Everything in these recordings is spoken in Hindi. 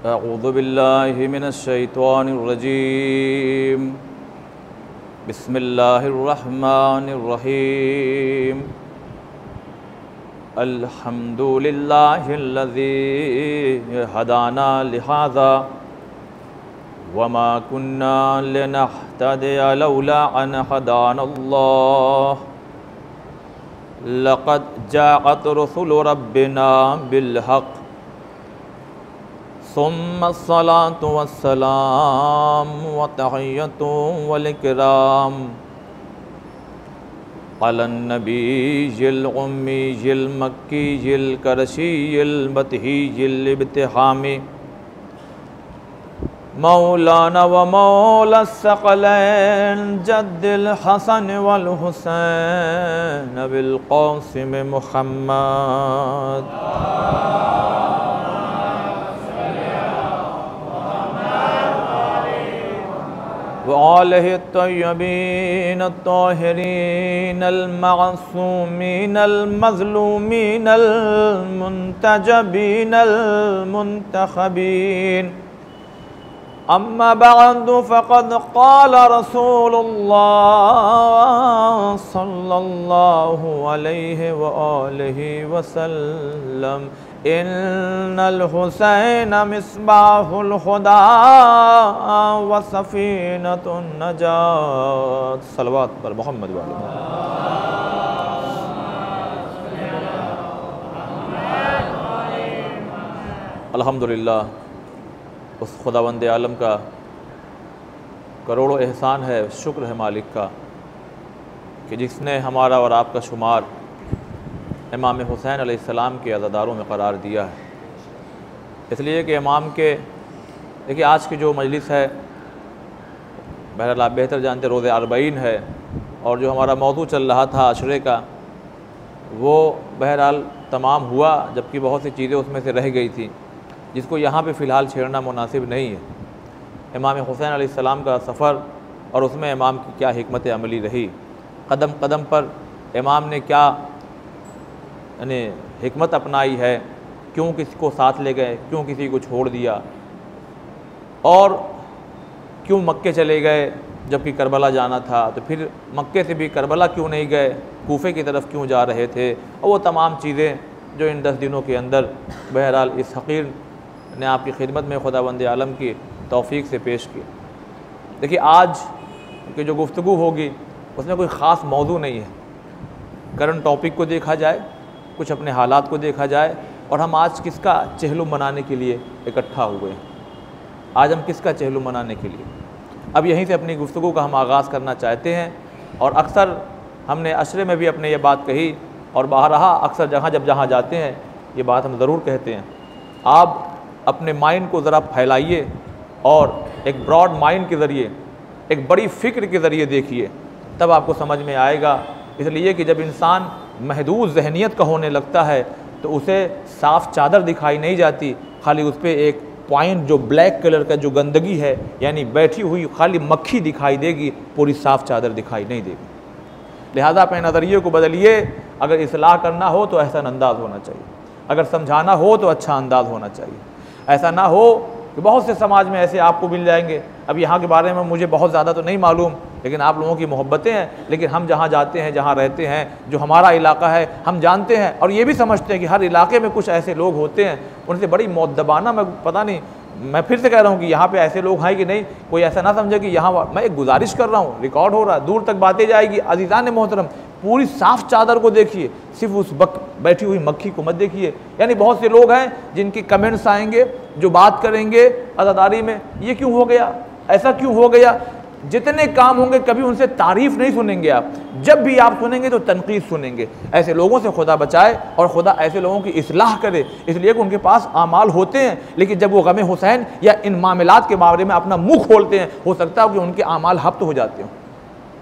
अऊज़ु बिल्लाहि मिनश शैतानिर रजीम। बिस्मिल्लाहिर रहमानिर रहीम। अल्हम्दुलिल्लाहिल्लज़ी हदाना लिहाज़ा वमा कुन्ना लिनहतदिया लौला अन हदानल्लाह। लक़द जाअत रुसुलु रब्बिना बिलहक़ सुम्मस्सलातु वस्सलाम व तहिय्यतु वल इकराम अलन नबीय्यिल उम्मिय्यिल मक्किय्यिल करशिय्यिल बतहिय्यिल इब्तिहामी मौलाना व मौला सकलैन जद्दिल हसन वल हुसैन बिल क़ासिम मुहम्मद। वालिहि तय्यबीन अत्ताहिरीन अल-मअसूमीन अल-मज़लूमीन अल-मुंतजबीन अल-मुंतखबीन। अम्मा बअदु फ़क़द क़ाल रसूलुल्लाह सल्लल्लाहु अलैहि व आलिहि वसल्लम इन्नल हुसैन मिस्बाहुल हुदा व सफ़ीनतुन नजात। सलवात पर मोहम्मद व आले मोहम्मद। अल्हम्दुलिल्लाह, उस खुदावंद आलम का करोड़ों एहसान है, शुक्र है मालिक का कि जिसने हमारा और आपका शुमार इमाम हुसैन अलैहिस्सलाम के अज़ादारों में करार दिया है। इसलिए कि इमाम के देखिए आज की जो मजलिस है, बहरहाल आप बेहतर जानते रोज़े अरबईन है, और जो हमारा मौजू चल रहा था अशरे का वो बहरहाल तमाम हुआ, जबकि बहुत सी चीज़ें उसमें से रह गई थी जिसको यहाँ पे फ़िलहाल छेड़ना मुनासिब नहीं है। इमाम हुसैन अलैहिस्सलाम का सफ़र और उसमें इमाम की क्या हिकमत अमली रही, कदम कदम पर इमाम ने क्या यानी हिकमत अपनाई है, क्यों किसी को साथ ले गए, क्यों किसी को छोड़ दिया, और क्यों मक्के चले गए जबकि करबला जाना था, तो फिर मक्के से भी करबला क्यों नहीं गए, कूफे की तरफ क्यों जा रहे थे, और वो तमाम चीज़ें जो इन 10 दिनों के अंदर बहरहाल इस हक़ीर ने आपकी खिदमत में खुदावंद आलम की तौफ़ीक से पेश की। देखिए आज की जो गुफ्तगू होगी उसमें कोई ख़ास मौजू नहीं है, करंट टॉपिक को देखा जाए, कुछ अपने हालात को देखा जाए, और हम आज किसका चहलुम मनाने के लिए इकट्ठा हुए हैं। आज हम किसका चहलुम मनाने के लिए, अब यहीं से अपनी गुफ्तगू का हम आगाज़ करना चाहते हैं। और अक्सर हमने अशरे में भी अपने ये बात कही और बारहा अक्सर जब जहाँ जाते हैं ये बात हम ज़रूर कहते हैं, आप अपने माइंड को ज़रा फैलाइए और एक ब्रॉड माइंड के ज़रिए, एक बड़ी फ़िक्र के ज़रिए देखिए, तब आपको समझ में आएगा। इसलिए कि जब इंसान महदूद जहनीत का होने लगता है तो उसे साफ़ चादर दिखाई नहीं जाती, खाली उस पर एक पॉइंट जो ब्लैक कलर का जो गंदगी है यानी बैठी हुई खाली मक्खी दिखाई देगी, पूरी साफ़ चादर दिखाई नहीं देगी। लिहाजा अपने नज़रिए को बदलिए। अगर इस्लाह करना हो तो एहसन अंदाज़ होना चाहिए, अगर समझाना हो तो अच्छा अंदाज़ होना चाहिए। ऐसा ना हो कि बहुत से समाज में ऐसे आपको मिल जाएंगे। अब यहाँ के बारे में मुझे बहुत ज़्यादा तो नहीं मालूम, लेकिन आप लोगों की मोहब्बतें हैं, लेकिन हम जहाँ जाते हैं, जहाँ रहते हैं, जो हमारा इलाका है हम जानते हैं, और ये भी समझते हैं कि हर इलाके में कुछ ऐसे लोग होते हैं, उनसे बड़ी मौदबाना, मैं पता नहीं, मैं फिर से कह रहा हूँ कि यहाँ पे ऐसे लोग हैं कि नहीं, कोई ऐसा ना समझे कि यहाँ मैं एक गुजारिश कर रहा हूँ, रिकॉर्ड हो रहा है, दूर तक बातें जाएगी। अज़ीज़ान मोहतरम, पूरी साफ़ चादर को देखिए, सिर्फ उस बैठी हुई मक्खी को मत देखिए। यानी बहुत से लोग हैं जिनके कमेंट्स आएंगे, जो बात करेंगे अज़ादारी में, ये क्यों हो गया, ऐसा क्यों हो गया, जितने काम होंगे कभी उनसे तारीफ़ नहीं सुनेंगे आप, जब भी आप सुनेंगे तो तनकीद सुनेंगे। ऐसे लोगों से खुदा बचाए और खुदा ऐसे लोगों की इस्लाह करे, इसलिए कि उनके पास आमाल होते हैं, लेकिन जब वो गमे हुसैन या इन मामलात के बारे में अपना मुँह खोलते हैं, हो सकता है कि उनके आमाल हब्त हो जाते हों।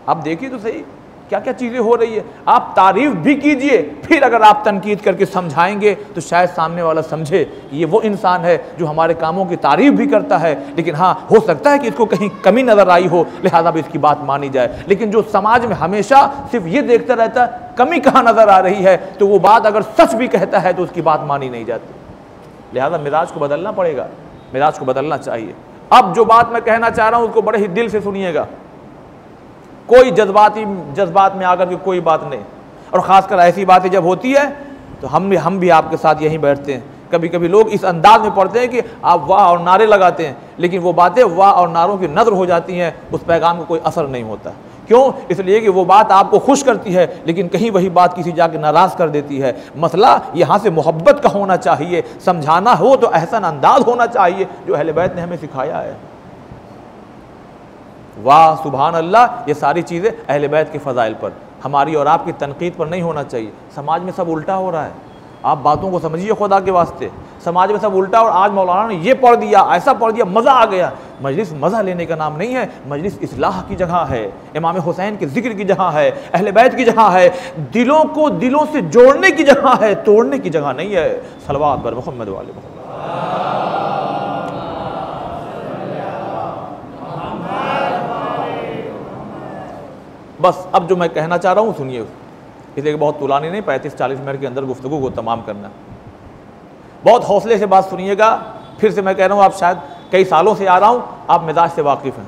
आप देखिए तो सही क्या क्या चीज़ें हो रही है। आप तारीफ़ भी कीजिए, फिर अगर आप तनकीद करके समझाएंगे तो शायद सामने वाला समझे कि ये वो इंसान है जो हमारे कामों की तारीफ़ भी करता है, लेकिन हाँ हो सकता है कि इसको कहीं कमी नज़र आई हो, लिहाजा भी इसकी बात मानी जाए। लेकिन जो समाज में हमेशा सिर्फ ये देखता रहता है कमी कहाँ नज़र आ रही है, तो वो बात अगर सच भी कहता है तो उसकी बात मानी नहीं जाती। लिहाजा मिजाज को बदलना पड़ेगा। मिजाज को बदलना चाहिए। अब जो बात मैं कहना चाह रहा हूं उसको बड़े ही दिल से सुनिएगा, कोई जज्बात में आकर के कोई बात नहीं। और ख़ासकर ऐसी बातें जब होती है तो हम भी आपके साथ यहीं बैठते हैं। कभी कभी लोग इस अंदाज में पढ़ते हैं कि आप वाह और नारे लगाते हैं, लेकिन वो बातें वाह और नारों की नज़र हो जाती हैं, उस पैगाम को कोई असर नहीं होता। क्यों? इसलिए कि वो बात आपको खुश करती है, लेकिन कहीं वही बात किसी जाके नाराज़ कर देती है। मसला यहाँ से मोहब्बत का होना चाहिए, समझाना हो तो एहसन अंदाज होना चाहिए जो अहले बैत ने हमें सिखाया है। वाह सुभान अल्लाह, ये सारी चीज़ें अहले बैत के फ़ज़ाइल पर, हमारी और आपकी तनकीद पर नहीं होना चाहिए। समाज में सब उल्टा हो रहा है, आप बातों को समझिए खुदा के वास्ते। समाज में सब उल्टा, और आज मौलाना ने ये पढ़ दिया, ऐसा पढ़ दिया, मज़ा आ गया। मजलिस मज़ा लेने का नाम नहीं है, मजलिस इस्लाह की जगह है, इमाम हुसैन के जिक्र की जगह है, अहले बैत की जगह है, दिलों को दिलों से जोड़ने की जगह है, तोड़ने की जगह नहीं है। सलवात बर मोहम्मद वाले मोहम्मद। बस अब जो मैं कहना चाह रहा हूँ सुनिए, इसलिए बहुत तुलानी नहीं, 35-40 मिनट के अंदर गुफ्तगू को तमाम करना। बहुत हौसले से बात सुनिएगा, फिर से मैं कह रहा हूँ, आप शायद कई सालों से आ रहा हूँ, आप मिजाज से वाकिफ़ हैं।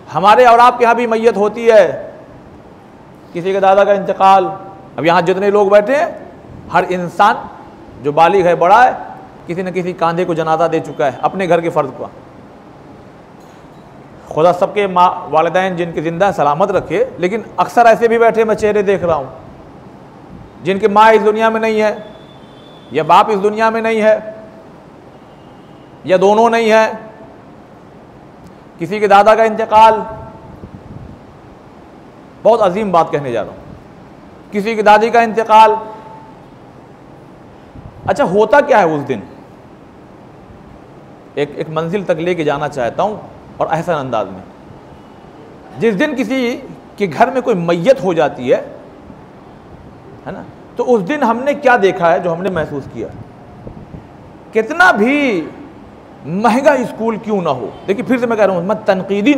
हमारे और आपके यहाँ भी मैयत होती है, किसी के दादा का इंतकाल। अब यहाँ जितने लोग बैठे हैं, हर इंसान जो बालिग है, बड़ा है, किसी न किसी कांधे को जनाजा दे चुका है अपने घर के फ़र्द का। खुदा सबके माँ वालिदैन जिनके ज़िंदा सलामत रखे, लेकिन अक्सर ऐसे भी बैठे मैं चेहरे देख रहा हूँ जिनकी माँ इस दुनिया में नहीं है, या बाप इस दुनिया में नहीं है, या दोनों नहीं है। किसी के दादा का इंतकाल, बहुत अजीम बात कहने जा रहा हूँ, किसी की दादी का इंतकाल। अच्छा होता क्या है उस दिन, एक मंजिल तक लेके जाना चाहता हूँ और एहसन अंदाज में। जिस दिन किसी के घर में कोई मैयत हो जाती है ना, तो उस दिन हमने क्या देखा है, जो हमने महसूस किया। कितना भी महंगा स्कूल क्यों ना हो, देखिए फिर से मैं कह रहा हूँ, मैं तनकीदी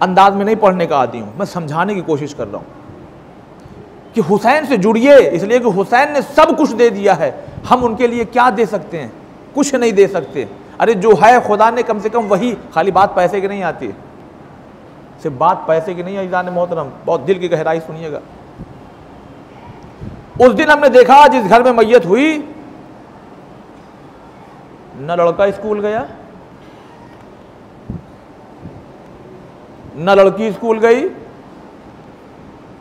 अंदाज में नहीं पढ़ने का आदी हूँ, मैं समझाने की कोशिश कर रहा हूँ कि हुसैन से जुड़िए, इसलिए कि हुसैन ने सब कुछ दे दिया है। हम उनके लिए क्या दे सकते हैं? कुछ नहीं दे सकते। अरे जो है खुदा ने कम से कम वही, खाली बात पैसे की नहीं आती है, सिर्फ बात पैसे की नहीं है। इज़ान मोहतरम, बहुत दिल की गहराई सुनिएगा। उस दिन हमने देखा जिस घर में मैयत हुई, न लड़का स्कूल गया, न लड़की स्कूल गई,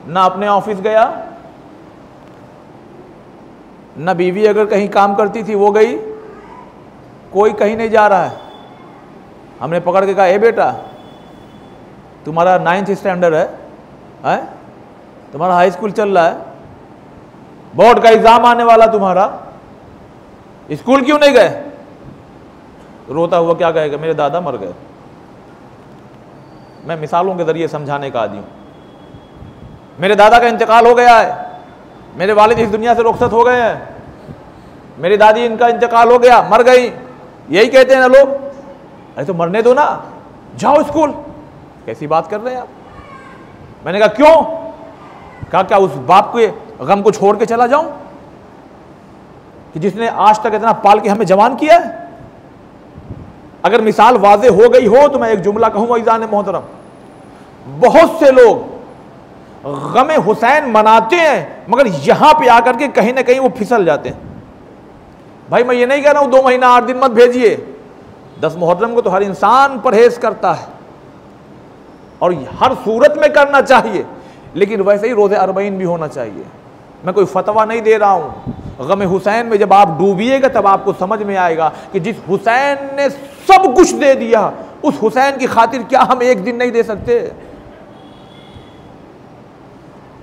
न अपने ऑफिस गया, न बीवी अगर कहीं काम करती थी वो गई, कोई कहीं नहीं जा रहा है। हमने पकड़ के कहा, ए बेटा तुम्हारा 9th स्टैंडर्ड है, तुम्हारा हाई स्कूल चल रहा है, बोर्ड का एग्जाम आने वाला तुम्हारा, स्कूल क्यों नहीं गए? रोता हुआ क्या कहेगा, मेरे दादा मर गए। मैं मिसालों के जरिए समझाने का आदी हूं। मेरे दादा का इंतकाल हो गया है, मेरे वालिद इस दुनिया से रुखसत हो गए हैं, मेरी दादी इनका इंतकाल हो गया, मर गई। यही कहते हैं ना लोग, अरे तो मरने दो ना, जाओ स्कूल। कैसी बात कर रहे हैं आप? मैंने कहा क्यों? कहा क्या उस बाप के गम को छोड़ के चला जाऊं कि जिसने आज तक इतना पाल के हमें जवान किया है? अगर मिसाल वाज़े हो गई हो तो मैं एक जुमला कहूंगा इज़ान मोहतरम, बहुत से लोग गम हुसैन मनाते हैं, मगर यहां पे आकर के कहीं ना कहीं वो फिसल जाते हैं। भाई मैं ये नहीं कह रहा हूं 2 महीना 8 दिन मत भेजिए, 10 मुहर्रम को तो हर इंसान परहेज करता है और हर सूरत में करना चाहिए, लेकिन वैसे ही रोज़े अरबईन भी होना चाहिए। मैं कोई फतवा नहीं दे रहा हूं। गम हुसैन में जब आप डूबिएगा तब आपको समझ में आएगा कि जिस हुसैन ने सब कुछ दे दिया, उस हुसैन की खातिर क्या हम एक दिन नहीं दे सकते?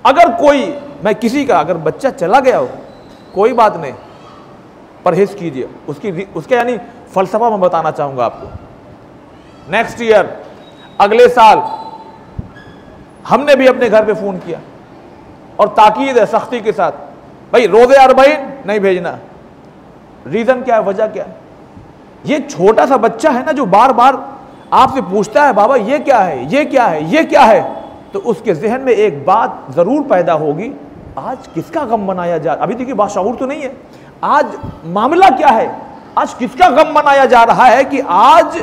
अगर कोई, मैं किसी का अगर बच्चा चला गया हो, कोई बात नहीं, परहेज कीजिए। उसके यानी फलसफा मैं बताना चाहूंगा आपको। नेक्स्ट ईयर, अगले साल, हमने भी अपने घर पे फोन किया और ताकीद है सख्ती के साथ, भाई रोज़े अरबईन नहीं भेजना। रीजन क्या है, वजह क्या है? ये छोटा सा बच्चा है ना जो बार बार आपसे पूछता है, बाबा ये क्या है, ये क्या है, ये क्या है, तो उसके जहन में एक बात जरूर पैदा होगी, आज किसका गम मनाया जा। अभी देखिए बाशऊर तो नहीं है, आज मामला क्या है, आज किसका गम मनाया जा रहा है कि आज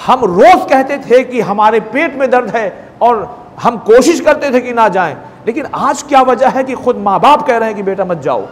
हम रोज कहते थे कि हमारे पेट में दर्द है और हम कोशिश करते थे कि ना जाएं, लेकिन आज क्या वजह है कि खुद माँ बाप कह रहे हैं कि बेटा मत जाओ।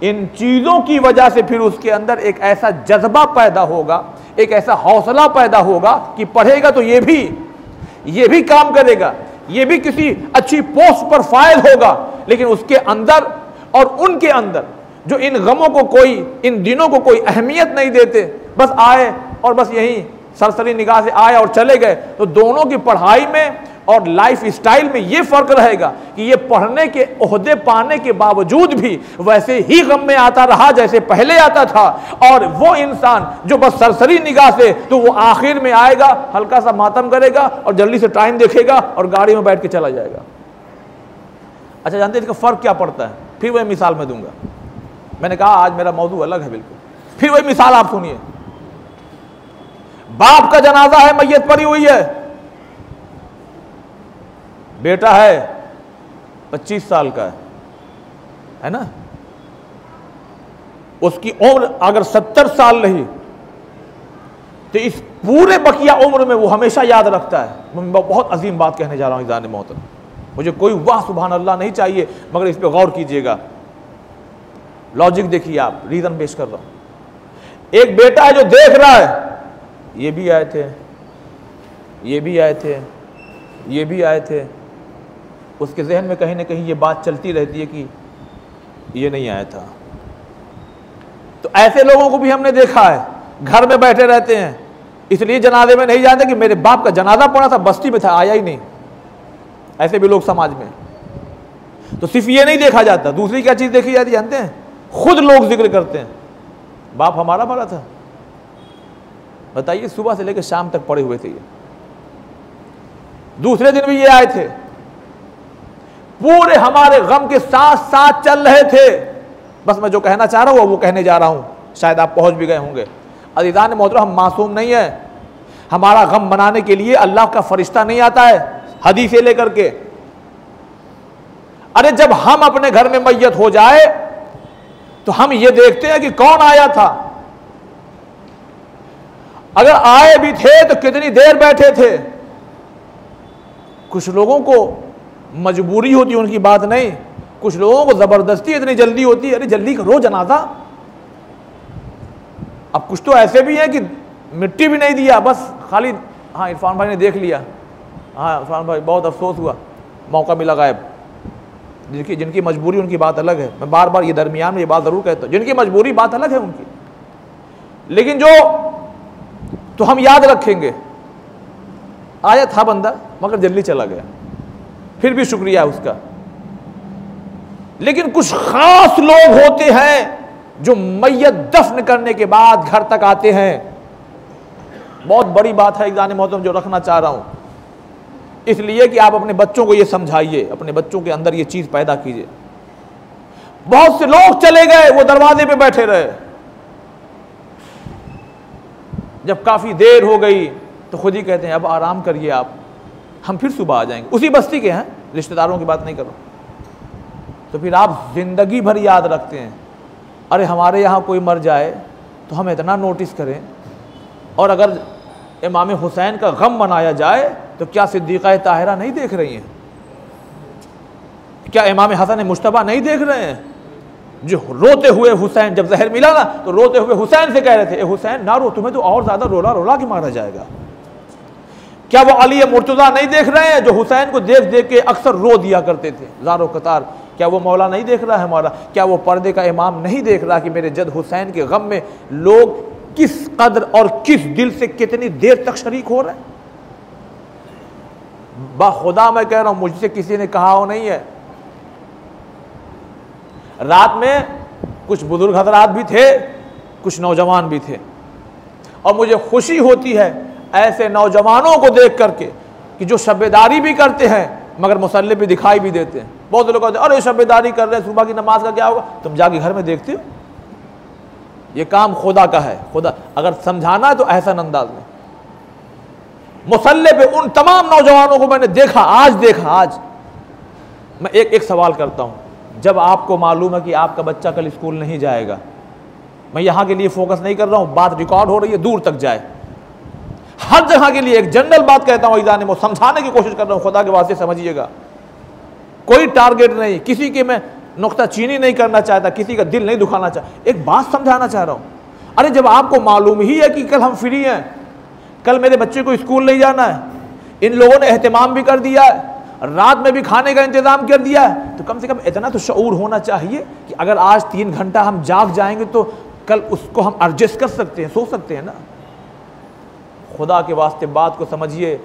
इन चीजों की वजह से फिर उसके अंदर एक ऐसा जज्बा पैदा होगा, एक ऐसा हौसला पैदा होगा कि पढ़ेगा तो ये भी काम करेगा, ये भी किसी अच्छी पोस्ट पर फाइल होगा। लेकिन उसके अंदर और उनके अंदर जो इन गमों को कोई, इन दिनों को कोई अहमियत नहीं देते, बस आए और बस यही सरसरी निगाह से आए और चले गए, तो दोनों की पढ़ाई में और लाइफ स्टाइल में ये फर्क रहेगा कि ये पढ़ने के ओहदे पाने के बावजूद भी वैसे ही गम में आता रहा जैसे पहले आता था। और वो इंसान जो बस सरसरी निगाह से, तो वो आखिर में आएगा, हल्का सा मातम करेगा और जल्दी से टाइम देखेगा और गाड़ी में बैठ के चला जाएगा। अच्छा, जानते हैं इसका फर्क क्या पड़ता है? फिर वही मिसाल मैं दूंगा। मैंने कहा आज मेरा मौजू अलग है बिल्कुल, फिर वही मिसाल आप सुनिए। बाप का जनाजा है, मैयत पड़ी हुई है, बेटा है 25 साल का है ना, उसकी उम्र अगर 70 साल रही तो इस पूरे बकिया उम्र में वो हमेशा याद रखता है। मैं बहुत अजीम बात कहने जा रहा हूं इज़ान मोहतरम, मुझे कोई वाह सुभान अल्लाह नहीं चाहिए, मगर इस पर गौर कीजिएगा। लॉजिक देखिए आप, रीजन पेश कर रहा हूं। एक बेटा है जो देख रहा है, ये भी आए थे, ये भी आए थे, ये भी आए थे, उसके जहन में कहीं ना कहीं ये बात चलती रहती है कि ये नहीं आया था। तो ऐसे लोगों को भी हमने देखा है, घर में बैठे रहते हैं, इसलिए जनाजे में नहीं जाते कि मेरे बाप का जनाजा पड़ा था, बस्ती में था, आया ही नहीं। ऐसे भी लोग समाज में। तो सिर्फ ये नहीं देखा जाता, दूसरी क्या चीज देखी जाती जानते हैं? खुद लोग जिक्र करते हैं, बाप हमारा भला था। बताइए, सुबह से लेकर शाम तक पड़े हुए थे ये, दूसरे दिन भी ये आए थे, पूरे हमारे गम के साथ साथ चल रहे थे। बस मैं जो कहना चाह रहा हूं वो कहने जा रहा हूं, शायद आप पहुंच भी गए होंगे। अज़ीज़ान मोहतरम, हम मासूम नहीं है, हमारा गम मनाने के लिए अल्लाह का फरिश्ता नहीं आता है हदीसें लेकर के। अरे जब हम अपने घर में मैयत हो जाए तो हम ये देखते हैं कि कौन आया था, अगर आए भी थे तो कितनी देर बैठे थे। कुछ लोगों को मजबूरी होती है, उनकी बात नहीं, कुछ लोगों को जबरदस्ती इतनी जल्दी होती है, अरे जल्दी करो जनाजा। अब कुछ तो ऐसे भी है कि मिट्टी भी नहीं दिया, बस खाली हाँ इरफान भाई ने देख लिया, हाँ इरफान भाई बहुत अफसोस हुआ, मौका मिला गायब। जिनकी मजबूरी उनकी बात अलग है, मैं बार बार ये दरमियान में ये बात जरूर कहता हूँ, जिनकी मजबूरी बात अलग है उनकी, लेकिन जो तो हम याद रखेंगे आया था बंदा मगर जल्दी चला गया, फिर भी शुक्रिया उसका। लेकिन कुछ खास लोग होते हैं जो मैयत दफन करने के बाद घर तक आते हैं। बहुत बड़ी बात है इज़ान मोहतरम जो रखना चाह रहा हूं, इसलिए कि आप अपने बच्चों को ये समझाइए, अपने बच्चों के अंदर ये चीज पैदा कीजिए। बहुत से लोग चले गए, वो दरवाजे पे बैठे रहे, जब काफी देर हो गई तो खुद ही कहते हैं अब आराम करिए आप, हम फिर सुबह आ जाएंगे। उसी बस्ती के हैं, रिश्तेदारों की बात नहीं करो। तो फिर आप जिंदगी भर याद रखते हैं, अरे हमारे यहाँ कोई मर जाए तो हम इतना नोटिस करें, और अगर इमाम हुसैन का गम मनाया जाए तो क्या सिद्दीक़ा ताहिरा नहीं देख रही हैं? क्या इमाम हसन मुश्तबा नहीं देख रहे हैं? जो रोते हुए हुसैन, जब जहर मिला ना तो रोते हुए हुसैन से कह रहे थे, ए हुसैन ना रो, तुम्हें तो और ज्यादा रोला रोला के मारा जाएगा। क्या वो अली मुर्तज़ा नहीं देख रहे हैं जो हुसैन को देख देख के अक्सर रो दिया करते थे ज़ारो कतार? क्या वो मौला नहीं देख रहा है हमारा? क्या वो पर्दे का इमाम नहीं देख रहा कि मेरे जद हुसैन के गम में लोग किस कदर और किस दिल से कितनी देर तक शरीक हो रहे हैं? बाखुदा मैं कह रहा हूं, मुझसे किसी ने कहा हो नहीं है। रात में कुछ बुजुर्ग हजरात भी थे, कुछ नौजवान भी थे, और मुझे खुशी होती है ऐसे नौजवानों को देख करके कि जो शब्बेदारी भी करते हैं मगर मुसल्ले पे दिखाई भी देते हैं। बहुत लोग कहते हैं अरे शब्बेदारी कर रहे हैं, सुबह की नमाज का क्या होगा? तुम जाके घर में देखते हो, ये काम खुदा का है। खुदा अगर समझाना तो एहसन अंदाज में। मुसल्ले पे उन तमाम नौजवानों को मैंने देखा, आज मैं एक सवाल करता हूं, जब आपको मालूम है कि आपका बच्चा कल स्कूल नहीं जाएगा, मैं यहाँ के लिए फोकस नहीं कर रहा हूँ, बात रिकॉर्ड हो रही है, दूर तक जाए। हर जगह के लिए एक जनरल बात कहता हूँ, ईजान में समझाने की कोशिश कर रहा हूँ, खुदा के वास्ते समझिएगा। कोई टारगेट नहीं, किसी की मैं नुक्ताचीनी नहीं करना चाहता, किसी का दिल नहीं दुखाना चाहता, एक बात समझाना चाह रहा हूँ। अरे जब आपको मालूम ही है कि कल हम फ्री हैं, कल मेरे बच्चे को स्कूल नहीं जाना है, इन लोगों ने एहतमाम भी कर दिया है, रात में भी खाने का इंतजाम कर दिया है, तो कम से कम इतना तो शऊर होना चाहिए कि अगर आज 3 घंटा हम जाग जाएंगे तो कल उसको हम एडजस्ट कर सकते हैं, सोच सकते हैं ना। खुदा के वास्ते बात को समझिए।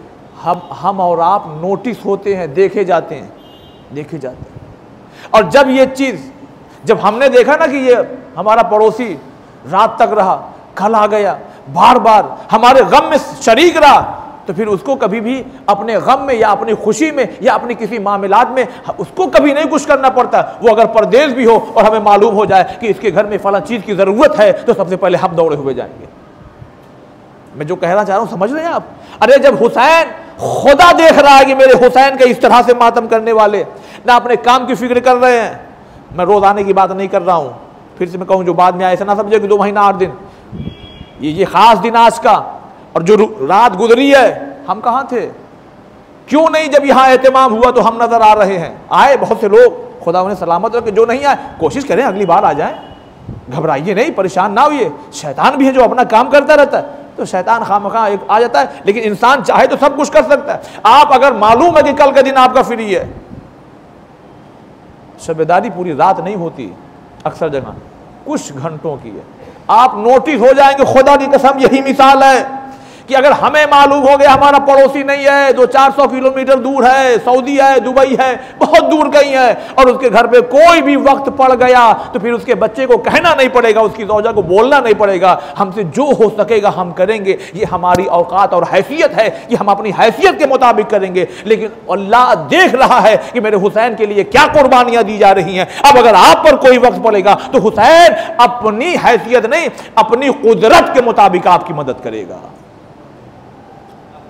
हम और आप नोटिस होते हैं, देखे जाते हैं, देखे जाते हैं। और जब ये चीज़, जब हमने देखा ना कि ये हमारा पड़ोसी रात तक रहा, कल आ गया, बार बार हमारे गम में शरीक रहा, तो फिर उसको कभी भी अपने गम में या अपनी खुशी में या अपनी किसी मामलात में उसको कभी नहीं कुछ करना पड़ता। वो अगर परदेश भी हो और हमें मालूम हो जाए कि इसके घर में फला चीज़ की ज़रूरत है, तो सबसे पहले हम दौड़े हुए जाएंगे। मैं जो कहना चाह रहा हूँ समझ रहे हैं आप? अरे जब हुसैन, खुदा देख रहा है कि मेरे हुसैन के इस तरह से मातम करने वाले ना अपने काम की फिक्र कर रहे हैं। मैं रोज़ाने की बात नहीं कर रहा हूँ, फिर से मैं कहूँ जो बाद में आए, ऐसा ना समझे कि 2 महीना 8 दिन, ये ख़ास दिन आज का, और जो रात गुजरी है, हम कहाँ थे? क्यों नहीं जब यहाँ एहतमाम हुआ तो हम नजर आ रहे हैं। आए बहुत से लोग, खुदा उन्हें सलामत रखे। जो नहीं आए कोशिश करें अगली बार आ जाए, घबराइए नहीं, परेशान ना होइए। शैतान भी है जो अपना काम करता रहता है, तो शैतान खामखा एक आ जाता है, लेकिन इंसान चाहे तो सब कुछ कर सकता है। आप अगर मालूम है कि कल का दिन आपका फ्री है, शबेदारी पूरी रात नहीं होती, अक्सर जगह कुछ घंटों की है। आप नोटिस हो जाएंगे, खुदा की कसम यही मिसाल है कि अगर हमें मालूम हो गया हमारा पड़ोसी नहीं है, 200-400 किलोमीटर दूर है, सऊदी है, दुबई है, बहुत दूर कहीं है, और उसके घर पे कोई भी वक्त पड़ गया, तो फिर उसके बच्चे को कहना नहीं पड़ेगा, उसकी ज़ौजा को बोलना नहीं पड़ेगा, हमसे जो हो सकेगा हम करेंगे। ये हमारी औकात और हैसियत है कि हम अपनी हैसियत के मुताबिक करेंगे। लेकिन अल्लाह देख रहा है कि मेरे हुसैन के लिए क्या कुर्बानियां दी जा रही हैं। अब अगर आप पर कोई वक्त पड़ेगा तो हुसैन अपनी हैसियत नहीं, अपनी कुदरत के मुताबिक आपकी मदद करेगा।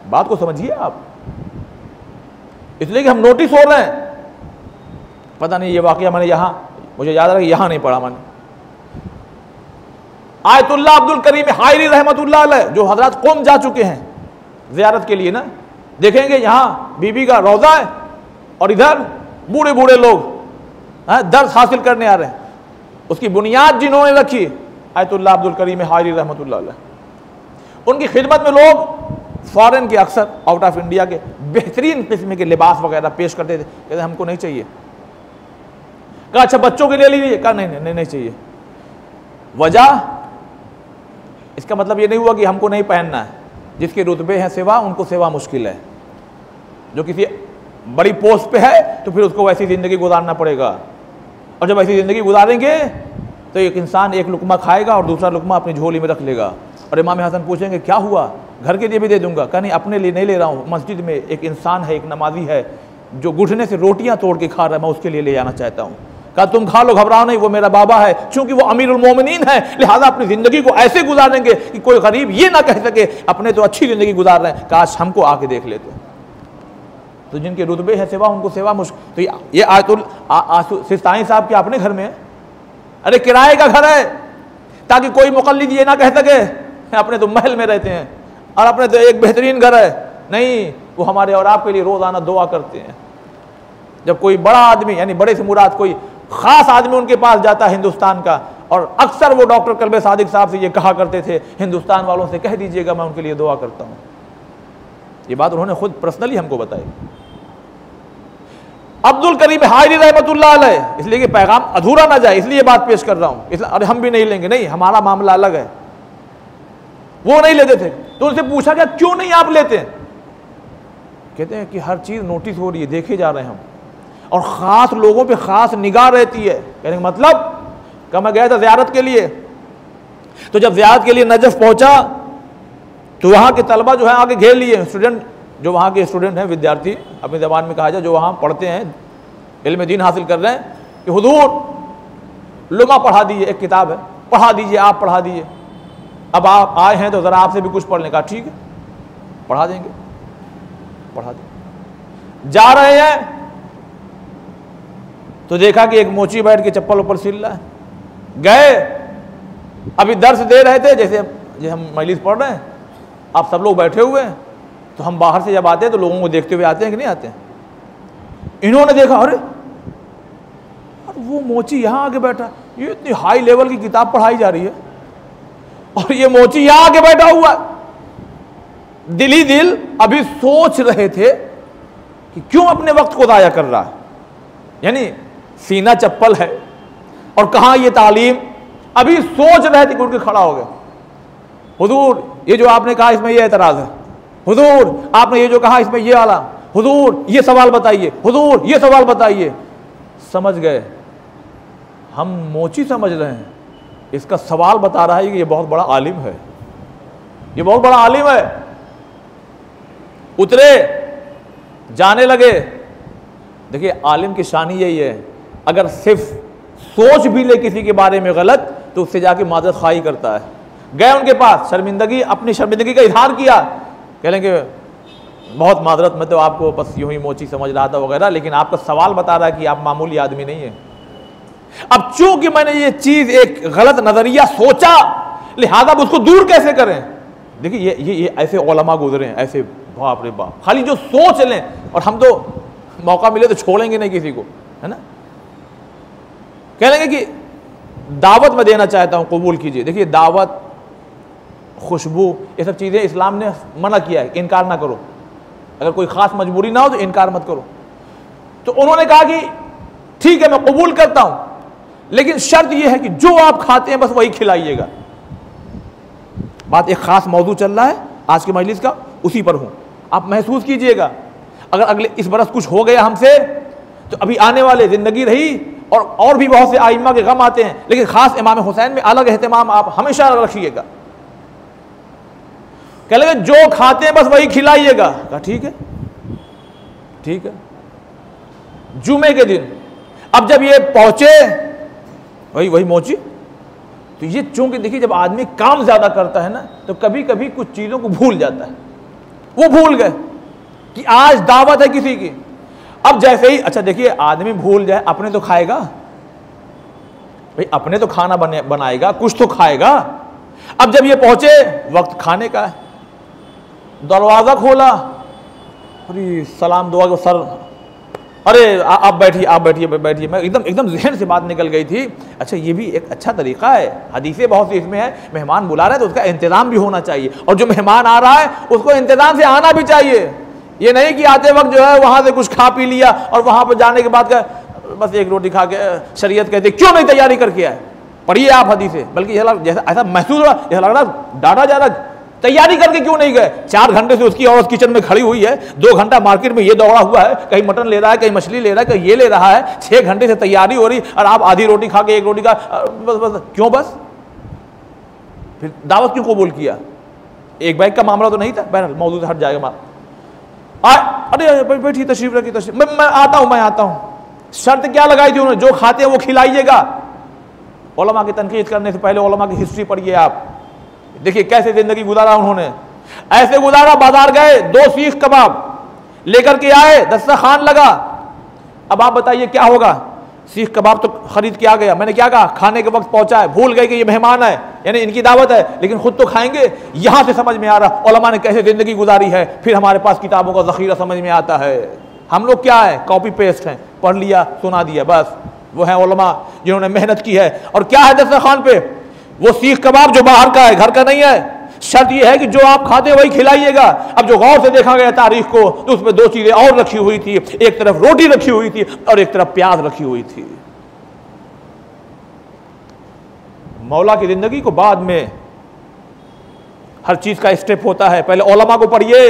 बात को समझिए आप, इसलिए कि हम नोटिस हो रहे हैं। पता नहीं ये वाकया मैंने यहां, मुझे याद रहा कि यहां नहीं पढ़ा मैंने। आयतुल्लाह अब्दुल करीम हायरी रहमतुल्लाह अलैह, जो हजरत कौम जा चुके हैं जियारत के लिए ना, देखेंगे यहां बीबी का रोजा है और इधर बूढ़े बूढ़े लोग दर्स हासिल करने आ रहे हैं। उसकी बुनियाद जिन्होंने रखी, आयतुल्लाह अब्दुल करीम हायरी रहमतुल्लाह अलैह, उनकी खिदमत में लोग फॉरेन के, अक्सर आउट ऑफ इंडिया के बेहतरीन किस्म के लिबास वगैरह पेश करते थे। कहते हमको नहीं चाहिए। कहा अच्छा बच्चों के लिए लीजिए। कहा नहीं नहीं नहीं चाहिए। वजह, इसका मतलब ये नहीं हुआ कि हमको नहीं पहनना है। जिसके रुतबे हैं सेवा, उनको सेवा मुश्किल है। जो किसी बड़ी पोस्ट पे है तो फिर उसको वैसी ज़िंदगी गुजारना पड़ेगा, और जब ऐसी ज़िंदगी गुजारेंगे तो एक इंसान एक लुकमा खाएगा और दूसरा लुकमा अपनी झोली में रख लेगा। और इमाम हसन पूछेंगे क्या हुआ? घर के लिए भी दे दूंगा। कहा नहीं, अपने लिए नहीं ले रहा हूँ। मस्जिद में एक इंसान है, एक नमाजी है जो घुटने से रोटियां तोड़ के खा रहा है, मैं उसके लिए ले जाना चाहता हूँ। कहा तुम खा लो, घबराओ नहीं, वो मेरा बाबा है। चूंकि वो अमीरुल मोमिनीन है, लिहाजा अपनी जिंदगी को ऐसे गुजारेंगे कि कोई गरीब ये ना कह सके अपने तो अच्छी जिंदगी गुजार रहे हैं, काश हमको आके देख लेते। तो जिनके रुतबे है सेवा, उनको सेवा मुश्किल। तो ये आयतुल सिस्तानी साहब के अपने घर में है। अरे किराए का घर है, ताकि कोई मुकल्लिद ये ना कह सके अपने तो महल में रहते हैं और अपने तो एक बेहतरीन घर है। नहीं, वो हमारे और आपके लिए रोजाना दुआ करते हैं। जब कोई बड़ा आदमी, यानी बड़े से मुराद कोई खास आदमी उनके पास जाता है हिंदुस्तान का, और अक्सर वो डॉक्टर कल्बे सादिक साहब से ये कहा करते थे, हिंदुस्तान वालों से कह दीजिएगा मैं उनके लिए दुआ करता हूँ। ये बात उन्होंने खुद पर्सनली हमको बताई। अब्दुल करीम हायरी रहमतुल्लाह अलैह, इसलिए कि पैगाम अधूरा ना जाए इसलिए बात पेश कर रहा हूँ। अरे हम भी नहीं लेंगे, नहीं, हमारा मामला अलग है। वो नहीं लेते थे, तो उनसे पूछा गया क्यों नहीं आप लेते? कहते हैं कि हर चीज नोटिस हो रही है, देखे जा रहे हैं हम, और खास लोगों पे खास निगाह रहती है। कहने का मतलब, कब मैं गया था जियारत के लिए, तो जब जियारत के लिए नजफ पहुंचा तो वहां के तलबा जो है आगे घेर लिए, स्टूडेंट, जो वहाँ के स्टूडेंट हैं, विद्यार्थी अपनी ज़बान में कहा जाए, जो वहाँ पढ़ते हैं, इल्म दीन हासिल कर रहे हैं, कि हुजूर लुमा पढ़ा दीजिए, एक किताब है, पढ़ा दीजिए, आप पढ़ा दीजिए। अब आप आए हैं तो ज़रा आपसे भी कुछ पढ़ने का। ठीक है, पढ़ा देंगे, पढ़ा देंगे। जा रहे हैं तो देखा कि एक मोची बैठ के चप्पल ऊपर सिल रहा है। गए अभी दर्स दे रहे थे, जैसे हम मजलिस पढ़ रहे हैं, आप सब लोग बैठे हुए हैं, तो हम बाहर से जब आते हैं तो लोगों को देखते हुए आते हैं कि नहीं आते हैं? इन्होंने देखा, अरे वो मोची यहाँ आके बैठा, ये इतनी हाई लेवल की किताब पढ़ाई जा रही है और ये मोची यहाँ आके बैठा हुआ। दिल ही दिल अभी सोच रहे थे कि क्यों अपने वक्त को ज़ाया कर रहा है, यानी सीना चप्पल है और कहाँ ये तालीम, अभी सोच रहे थे कि उनके खड़ा हो गए, हुजूर ये जो आपने कहा इसमें ये एतराज़ है, हुजूर आपने ये जो कहा इसमें ये आला, हुजूर ये सवाल बताइए, हुजूर ये सवाल बताइए। समझ गए, हम मोची समझ रहे हैं, इसका सवाल बता रहा है कि ये बहुत बड़ा आलिम है, ये बहुत बड़ा आलिम है। उतरे, जाने लगे। देखिए आलिम की शान यही है, अगर सिर्फ सोच भी ले किसी के बारे में गलत तो उससे जाके माजरत खाई करता है। गए उनके पास, शर्मिंदगी, अपनी शर्मिंदगी का इजहार किया, कह लेंगे बहुत माजरत, मैं तो आपको बस यूं ही मोची समझ रहा था वगैरह, लेकिन आपका सवाल बता रहा है कि आप मामूली आदमी नहीं है। अब चूंकि मैंने ये चीज एक गलत नजरिया सोचा, लिहाजा अब उसको दूर कैसे करें। देखिए ये ऐसे उलमा गुजरे हैं, ऐसे बाप रे बाप, खाली जो सोच लें, और हम तो मौका मिले तो छोड़ेंगे नहीं किसी को, है ना। कह लेंगे कि दावत में देना चाहता हूं, कबूल कीजिए। देखिए दावत, खुशबू, ये सब चीजें इस्लाम ने मना किया है, इनकार ना करो, अगर कोई खास मजबूरी ना हो तो इनकार मत करो। तो उन्होंने कहा कि ठीक है मैं कबूल करता हूं, लेकिन शर्त यह है कि जो आप खाते हैं बस वही खिलाइएगा। बात एक खास मौजू चल रहा है आज के मजलिस का, उसी पर हूं, आप महसूस कीजिएगा। अगर अगले इस बरस कुछ हो गया हमसे तो अभी आने वाले जिंदगी रही और भी बहुत से आइम्मा के गम आते हैं, लेकिन खास इमाम हुसैन में अलग एहतमाम आप हमेशा रखिएगा। कह लगे जो खाते हैं बस वही खिलाइएगा। कहा ठीक है, ठीक है। जुमे के दिन अब जब ये पहुंचे, वही मोची, तो ये चूंकि देखिए जब आदमी काम ज्यादा करता है ना तो कभी कभी कुछ चीजों को भूल जाता है। वो भूल गए कि आज दावत है किसी की। अब जैसे ही, अच्छा देखिए आदमी भूल जाए, अपने तो खाएगा भाई, अपने तो खाना बनाएगा, कुछ तो खाएगा। अब जब ये पहुंचे, वक्त खाने का है, दरवाजा खोला, अरे सलाम दुआ को, सर अरे आप बैठिए। मैं एकदम जहन से बात निकल गई थी। अच्छा ये भी एक अच्छा तरीका है, हदीसें बहुत सी इसमें है, मेहमान बुला रहे हैं तो उसका इंतजाम भी होना चाहिए, और जो मेहमान आ रहा है उसको इंतजाम से आना भी चाहिए। ये नहीं कि आते वक्त जो है वहां से कुछ खा पी लिया और वहां पर जाने के बाद का बस एक रोटी खा के, शरीयत कहते क्यों नहीं तैयारी करके आए। पढ़िए आप हदीसें, बल्कि जैसा ऐसा महसूस हुआ, जैसा लग रहा डांटा जा रहा, तैयारी करके क्यों नहीं गए। 4 घंटे से उसकी औरत किचन में खड़ी हुई है, 2 घंटा मार्केट में ये दौड़ा हुआ है, कहीं मटन ले रहा है, कहीं मछली ले रहा है, कहीं ये ले रहा है, 6 घंटे से तैयारी हो रही, और आप आधी रोटी खा के 1 रोटी का बस क्यों। बस फिर दावत क्यों कबूल किया। एक बैग का मामला तो नहीं था, बहरहाल मौजूद हट जाएगा। अरे बैठिए, तशरीफ रखिए, तशरीफ, मैं आता हूं। शर्त क्या लगाई थी उन्होंने, जो खाते हैं वो खिलाइएगा। उलमा की तनकीद करने से पहले उलमा की हिस्ट्री पढ़िए आप, देखिए कैसे जिंदगी गुजारा उन्होंने। ऐसे गुजारा, बाजार गए, 2 सीख कबाब लेकर के आए, दस्तरखान लगा। अब आप बताइए क्या होगा। सीख कबाब तो खरीद के आ गया, मैंने क्या कहा, खाने के वक्त पहुंचा है, भूल गए कि ये मेहमान है, यानी इनकी दावत है, लेकिन खुद तो खाएंगे। यहां से समझ में आ रहा उलमा ने कैसे जिंदगी गुजारी है। फिर हमारे पास किताबों का जखीरा समझ में आता है। हम लोग क्या है, कॉपी पेस्ट हैं, पढ़ लिया सुना दिया, बस। वो है उलमा जिन्होंने मेहनत की है। और क्या है दस्तरखान पे, वो सीख कबाब जो बाहर का है, घर का नहीं है। शर्त यह है कि जो आप खाते वही खिलाइएगा। अब जो गौर से देखा गया तारीख को, तो उसमें 2 चीजें और रखी हुई थी, एक तरफ रोटी रखी हुई थी और एक तरफ प्याज रखी हुई थी। मौला की जिंदगी को बाद में हर चीज का स्टेप होता है। पहले उलमा को पढ़िए,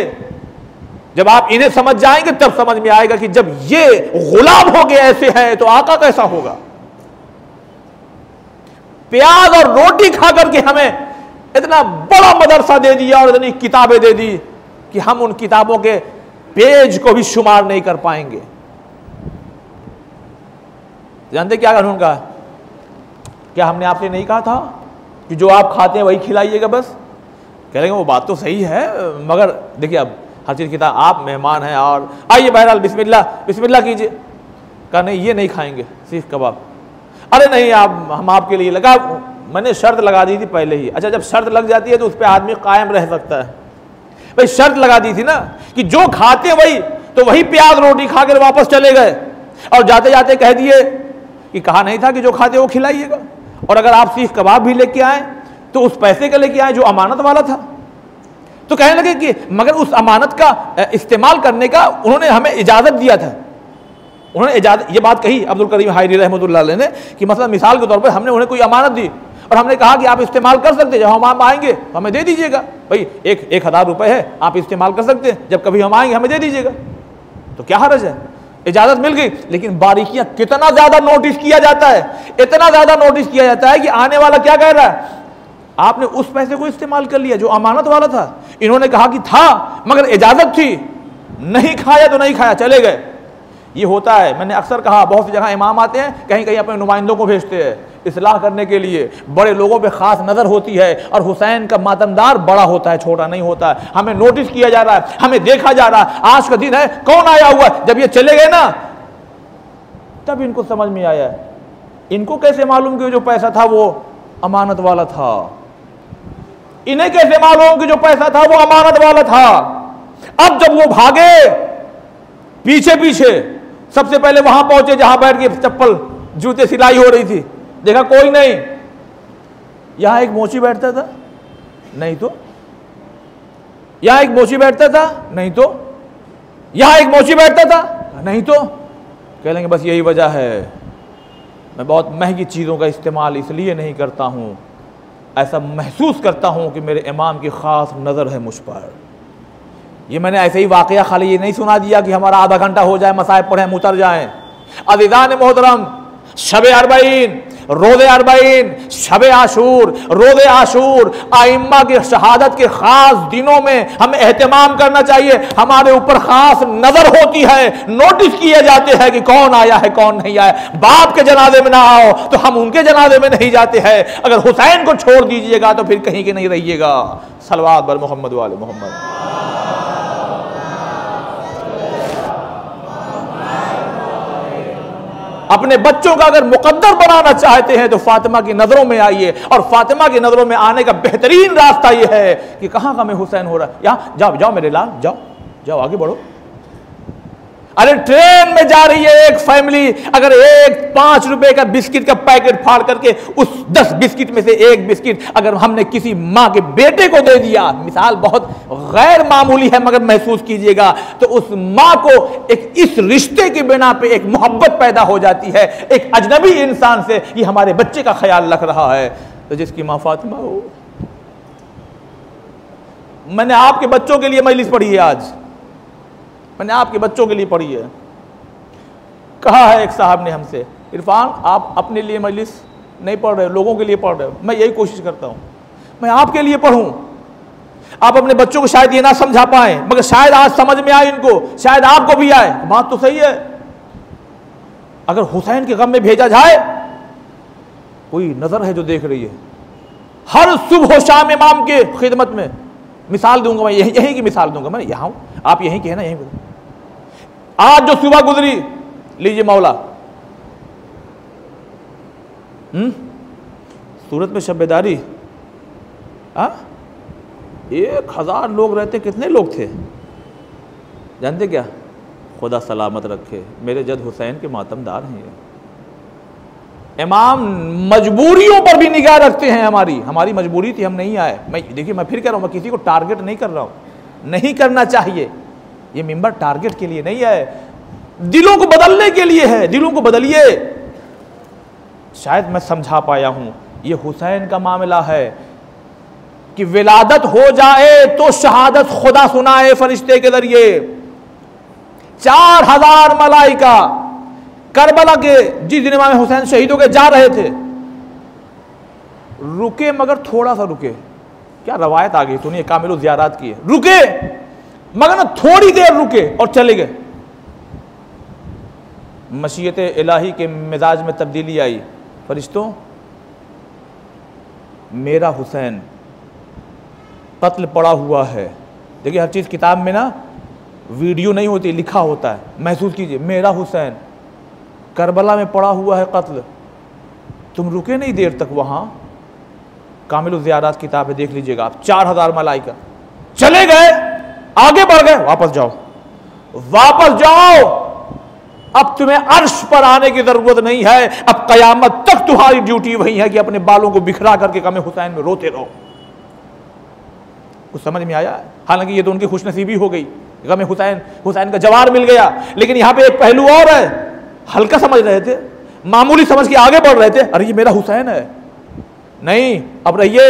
जब आप इन्हें समझ जाएंगे तब समझ में आएगा कि जब ये गुलाम हो गए ऐसे हैं तो आका कैसा होगा। प्याज और रोटी खा करके हमें इतना बड़ा मदरसा दे दिया और इतनी किताबें दे दी कि हम उन किताबों के पेज को भी शुमार नहीं कर पाएंगे। जानते क्या कानून का, क्या हमने आपसे नहीं कहा था कि जो आप खाते हैं वही खिलाइएगा बस। कह लेंगे वो बात तो सही है, मगर देखिए अब हर चीज किताब, आप मेहमान हैं और आइए बहरहाल बिस्मिल्लाह कीजिए। कहा नहीं ये नहीं खाएंगे सीख कबाब। अरे नहीं आप, हम आपके लिए लगा, मैंने शर्त लगा दी थी पहले ही। अच्छा, जब शर्त लग जाती है तो उस पर आदमी कायम रह सकता है। भाई शर्त लगा दी थी ना कि जो खाते वही, तो वही प्याज रोटी खा कर वापस चले गए और जाते जाते कह दिए कि कहा नहीं था कि जो खाते वो खिलाइएगा। और अगर आप सीख कबाब भी लेके आए तो उस पैसे का लेके आए जो अमानत वाला था। तो कहने लगे कि मगर उस अमानत का इस्तेमाल करने का उन्होंने हमें इजाजत दिया था। उन्होंने इजाजत, ये बात कही अब्दुल करीम हायरी रहमतुल्लाह अलैह ने कि मतलब मिसाल के तौर पर हमने उन्हें कोई अमानत दी और हमने कहा कि आप इस्तेमाल कर सकते हैं, जब हम आएंगे तो हमें दे दीजिएगा। भाई 1,000 रुपए है, आप इस्तेमाल कर सकते हैं, जब कभी हम आएंगे हमें दे दीजिएगा। तो क्या हर्ज है, इजाजत मिल गई। लेकिन बारीकियां कितना ज्यादा नोटिस किया जाता है, इतना ज्यादा नोटिस किया जाता है कि आने वाला क्या कह रहा है, आपने उस पैसे को इस्तेमाल कर लिया जो अमानत वाला था। इन्होंने कहा कि था मगर इजाजत थी, नहीं खाया तो नहीं खाया, चले गए। ये होता है। मैंने अक्सर कहा, बहुत सी जगह इमाम आते हैं, कहीं कहीं अपने नुमाइंदों को भेजते हैं इस्लाह करने के लिए। बड़े लोगों पे खास नज़र होती है और हुसैन का मातमदार बड़ा होता है, छोटा नहीं होता है। हमें नोटिस किया जा रहा है, हमें देखा जा रहा है। आज का दिन है, कौन आया हुआ है? जब ये चले गए ना तब इनको समझ में आया। इनको कैसे मालूम कि जो पैसा था वो अमानत वाला था? इन्हें कैसे मालूम कि जो पैसा था वो अमानत वाला था? अब जब वो भागे पीछे पीछे, सबसे पहले वहां पहुंचे जहां बैठ के चप्पल जूते सिलाई हो रही थी, देखा कोई नहीं। यहां एक मोची बैठता था, नहीं तो यहां एक मोची बैठता था, नहीं तो यहां एक मोची बैठता था, नहीं तो कह लेंगे बस यही वजह है, मैं बहुत महंगी चीज़ों का इस्तेमाल इसलिए नहीं करता हूं, ऐसा महसूस करता हूं कि मेरे इमाम की खास नज़र है मुझ पर। ये मैंने ऐसे ही वाकया खाली ये नहीं सुना दिया कि हमारा आधा घंटा हो जाए, मसाइब पढ़े, हम उतर जाएं। अज़ीज़ान मोहतरम, शब अरबईन, रोज़े अरबईन, शब आशूर, रोज़े आशूर, आइम्मा की शहादत के खास दिनों में हमें एहतमाम करना चाहिए। हमारे ऊपर खास नज़र होती है, नोटिस किए जाते हैं कि कौन आया है कौन नहीं आया। बाप के जनाजे में ना आओ तो हम उनके जनाजे में नहीं जाते हैं। अगर हुसैन को छोड़ दीजिएगा तो फिर कहीं के नहीं रहिएगा। सलवात बर मोहम्मद वाले मोहम्मद। अपने बच्चों का अगर मुकद्दर बनाना चाहते हैं तो फातिमा की नजरों में आइए, और फातिमा की नजरों में आने का बेहतरीन रास्ता यह है कि कहां में हुसैन हो रहा है। यहां जाओ, जाओ मेरे लाल, जाओ जाओ आगे बढ़ो। अरे ट्रेन में जा रही है एक फैमिली, अगर एक 5 रुपए का बिस्किट का पैकेट फाड़ करके उस 10 बिस्किट में से एक बिस्किट अगर हमने किसी माँ के बेटे को दे दिया, मिसाल बहुत गैर मामूली है मगर महसूस कीजिएगा, तो उस माँ को एक इस रिश्ते की बिना पे एक मोहब्बत पैदा हो जाती है एक अजनबी इंसान से, ये हमारे बच्चे का ख्याल रख रहा है। तो जिसकी माँ फातिमा हो। मैंने आपके बच्चों के लिए मजलिस पढ़ी है, आज मैंने आपके बच्चों के लिए पढ़ी है। कहा है एक साहब ने हमसे, इरफान आप अपने लिए मजलिस नहीं पढ़ रहे, लोगों के लिए पढ़ रहे हो। मैं यही कोशिश करता हूं, मैं आपके लिए पढ़ूं। आप अपने बच्चों को शायद ये ना समझा पाए, मगर शायद आज समझ में आए इनको, शायद आपको भी आए। बात तो सही है। अगर हुसैन के गम में भेजा जाए, कोई नजर है जो देख रही है, हर सुबह शाम इमाम के खिदमत में। मिसाल दूंगा मैं, यही की मिसाल दूंगा मैं, यहां हूं, आप यहीं के हैं ना, यहीं। आज जो सुबह गुजरी, लीजिए मौला, सूरत में शब्बेदारी, 1000 लोग रहते, कितने लोग थे जानते क्या? खुदा सलामत रखे, मेरे जद हुसैन के मातमदार हैं ये। इमाम मजबूरियों पर भी निगाह रखते हैं। हमारी मजबूरी थी, हम नहीं आए। देखिए मैं फिर कह रहा हूं, मैं किसी को टारगेट नहीं कर रहा हूं, नहीं करना चाहिए। ये मिंबर टारगेट के लिए नहीं है, दिलों को बदलने के लिए है। दिलों को बदलिए। शायद मैं समझा पाया हूं, ये हुसैन का मामला है कि विलादत हो जाए तो शहादत खुदा सुनाए फरिश्ते के जरिए। 4000 मलाइका करबला के जिस दिन इमाम हुसैन शहीद हो गए जा रहे थे, रुके मगर थोड़ा सा रुके। क्या रवायत आ गई, सुनिए, कामिलो ज़ियारात की है। रुके मगर ना थोड़ी देर रुके और चले गए। मशीयत इलाही के मिजाज में तब्दीली आई। फरिश्तों, मेरा हुसैन कत्ल पड़ा हुआ है। देखिए हर चीज़ किताब में ना वीडियो नहीं होती, लिखा होता है। महसूस कीजिए, मेरा हुसैन करबला में पड़ा हुआ है कत्ल। तुम रुके नहीं देर तक वहाँ, कामिलुल ज़ियारात किताब है, देख लीजिएगा आप। 4000 मलाइका चले गए, आगे बढ़ गए, वापस जाओ, वापस जाओ, अब तुम्हें अर्श पर आने की जरूरत नहीं है, अब कयामत तक तुम्हारी ड्यूटी वही है कि अपने बालों को बिखरा करके गम हुसैन में रोते रहो। कुछ समझ में आया? हालांकि ये तो उनकी खुशनसीबी हो गई, गम हुसैन, हुसैन का जवार मिल गया, लेकिन यहां पे एक पहलू और है। हल्का समझ रहे थे, मामूली समझ के आगे बढ़ रहे थे, अरे ये मेरा हुसैन है, नहीं अब रहिए।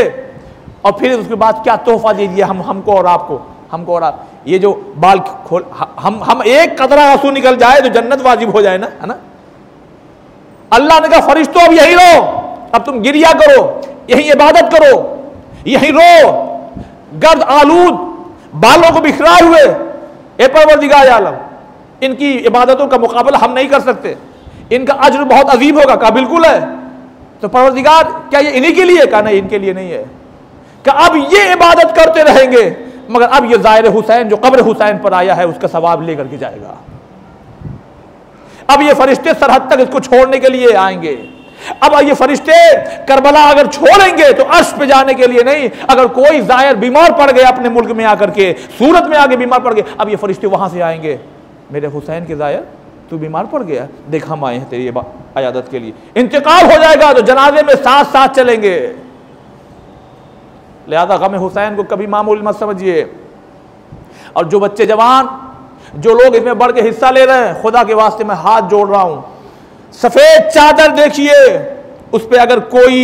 और फिर उसके बाद क्या तोहफा दे दिया हमको और आपको, हमको और आप, ये जो बाल खोल, हम एक कतरा आंसू निकल जाए तो जन्नत वाजिब हो जाए ना, है ना। अल्लाह ने कहा फरिश्तों अब यही रहो, अब तुम गिरिया करो, यही इबादत करो, यही रो, गर्द आलूद बालों को बिखराए हुए, ए परवरदिगार आलम, इनकी इबादतों का मुकाबला हम नहीं कर सकते, इनका अज्र बहुत अजीम होगा। कहा बिल्कुल है। तो परवरदिगार क्या ये इन्हीं के लिए? कहा नहीं, इनके लिए नहीं है। कहा अब ये इबादत करते रहेंगे, मगर अब ये ज़ाहिर हुसैन जो कब्र हुसैन पर आया है उसका सवाब लेकर के जाएगा। अब ये फरिश्ते सरहद तक इसको छोड़ने के लिए आएंगे। अब ये फरिश्ते करबला अगर छोड़ेंगे तो अर्श पे जाने के लिए नहीं। अगर कोई ज़ाहिर बीमार पड़ गया अपने मुल्क में आकर के, सूरत में आके बीमार पड़ गए, अब ये फरिश्ते वहां से आएंगे, मेरे हुसैन के ज़ाहिर तू बीमार पड़ गया, देख हम आए हैं तेरी इयादत के लिए। इंतकाल हो जाएगा तो जनाजे में साथ साथ चलेंगे। लिहाजा गम हुसैन को कभी मामूली मत समझिए। और जो बच्चे जवान, जो लोग इसमें बढ़ के हिस्सा ले रहे हैं, खुदा के वास्ते मैं हाथ जोड़ रहा हूं, सफेद चादर देखिए, उस पर अगर कोई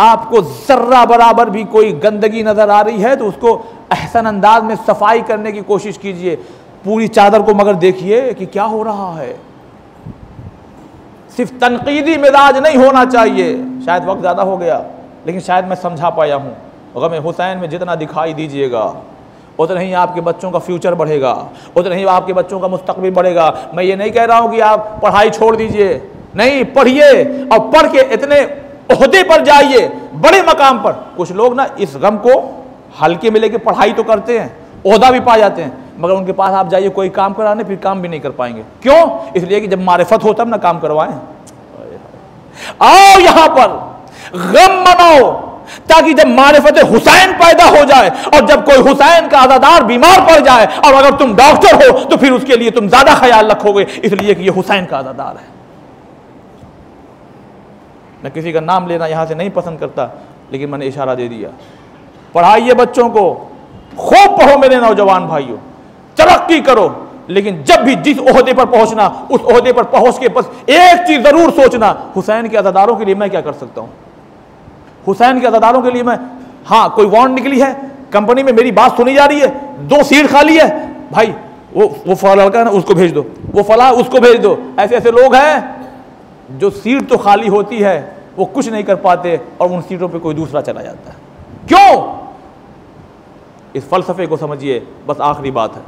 आपको जर्रा बराबर भी कोई गंदगी नजर आ रही है तो उसको अहसन अंदाज में सफाई करने की कोशिश कीजिए। पूरी चादर को मगर देखिए कि क्या हो रहा है। सिर्फ तनकीदी मिजाज नहीं होना चाहिए। शायद वक्त ज्यादा हो गया, लेकिन शायद मैं समझा पाया हूं। गम हुसैन में जितना दिखाई दीजिएगा उतना ही आपके बच्चों का फ्यूचर बढ़ेगा, उतना ही आपके बच्चों का मुस्तकबिल बढ़ेगा। मैं ये नहीं कह रहा हूं कि आप पढ़ाई छोड़ दीजिए, नहीं, पढ़िए और पढ़ के इतने ओहदे पर जाइए, बड़े मकाम पर। कुछ लोग ना इस गम को हल्के में लेके पढ़ाई तो करते हैं, ओहदा भी पा जाते हैं, मगर उनके पास आप जाइए कोई काम कराने, फिर काम भी नहीं कर पाएंगे। क्यों? इसलिए कि जब मारिफत हो तब ना काम करवाएं। आओ यहां पर गम मनाओ, ताकि जब मारिफत हुसैन पैदा हो जाए और जब कोई हुसैन का अज़ादार बीमार पड़ जाए, और अगर तुम डॉक्टर हो तो फिर उसके लिए तुम ज्यादा ख्याल रखोगे, इसलिए कि ये हुसैन का अज़ादार है। मैं किसी का नाम लेना यहां से नहीं पसंद करता, लेकिन मैंने इशारा दे दिया। पढ़ाइए बच्चों को, खूब पढ़ो मेरे नौजवान भाइयों, तरक्की करो, लेकिन जब भी जिस ओहदे पर पहुंचना, उस ओहदे पर पहुंच के बस एक चीज जरूर सोचना, हुसैन के अज़ादारों के लिए मैं क्या कर सकता हूं। हुसैन के अज़ादारों के लिए मैं, हाँ कोई वारंट निकली है कंपनी में, मेरी बात सुनी जा रही है, 2 सीट खाली है, भाई वो फला लड़का है ना, उसको भेज दो, वो फला उसको भेज दो। ऐसे ऐसे लोग हैं जो सीट तो खाली होती है, वो कुछ नहीं कर पाते और उन सीटों पे कोई दूसरा चला जाता है। क्यों? इस फलसफे को समझिए। बस आखिरी बात है,